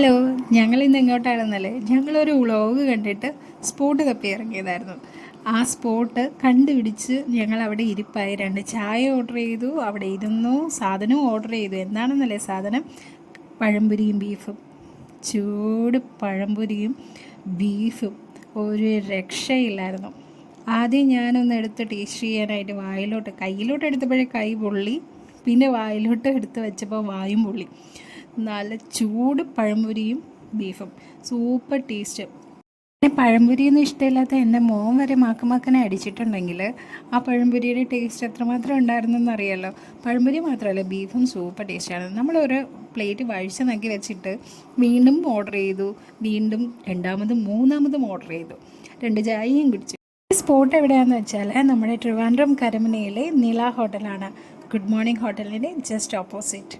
Hello, ഞങ്ങളിന്ന് എങ്ങോട്ടാണെന്നല്ലേ, ഞങ്ങളൊരു vlog കണ്ടിട്ട് സ്പോട്ട് തപ്പി ഇറങ്ങിയതായിരുന്നു. ആ സ്പോട്ട് കണ്ടുപിടിച്ച് ഞങ്ങൾ അവിടെ ഇരിപ്പായി. 2 ചായ ഓർഡർ ചെയ്തു, അവിടെ ഇരുന്നു, സാധനവും ഓർഡർ ചെയ്തു. എന്താണെന്നല്ലേ സാധനം? പഴംപൊരിയും ബീഫും. ചൂട് പഴംപൊരിയും ബീഫും ഒരു രക്ഷയില്ലായിരുന്നു. ആദ്യം ഞാനൊന്ന് എടുത്ത് ടേസ്റ്റ് ചെയ്യാനായിട്ട് കയ്യിലോട്ട് എടുത്തപ്പോഴേ കൈ പൊള്ളി, പിന്നെ വായിലോട്ട് എടുത്ത് വെച്ചപ്പോൾ വായും പൊള്ളി. നല്ല ചൂട് പഴംപൊരിയും ബീഫും സൂപ്പർ ടേസ്റ്റ്. പിന്നെ പഴംപൊരിയൊന്നും ഇഷ്ടമില്ലാത്ത എൻ്റെ മോൻ വരെ മാക്കമാക്കനെ അടിച്ചിട്ടുണ്ടെങ്കിൽ ആ പഴംപൊരിയുടെ ടേസ്റ്റ് എത്രമാത്രം ഉണ്ടായിരുന്നെന്ന് അറിയാമല്ലോ. പഴംപൊരി മാത്രമല്ല, ബീഫും സൂപ്പർ ടേസ്റ്റാണ്. നമ്മളൊരു പ്ലേറ്റ് വഴിച്ച് നക്കി വെച്ചിട്ട് വീണ്ടും ഓർഡർ ചെയ്തു, വീണ്ടും രണ്ടാമതും മൂന്നാമതും ഓർഡർ ചെയ്തു, 2 ചായയും കുടിച്ചു. ഈ സ്പോട്ട് എവിടെയാണെന്ന് വെച്ചാൽ നമ്മുടെ ട്രിവാൻഡ്രം കരമനയിലെ നീല ഹോട്ടലാണ്. ഗുഡ് മോർണിംഗ് ഹോട്ടലിൻ്റെ ജസ്റ്റ് ഓപ്പോസിറ്റ്.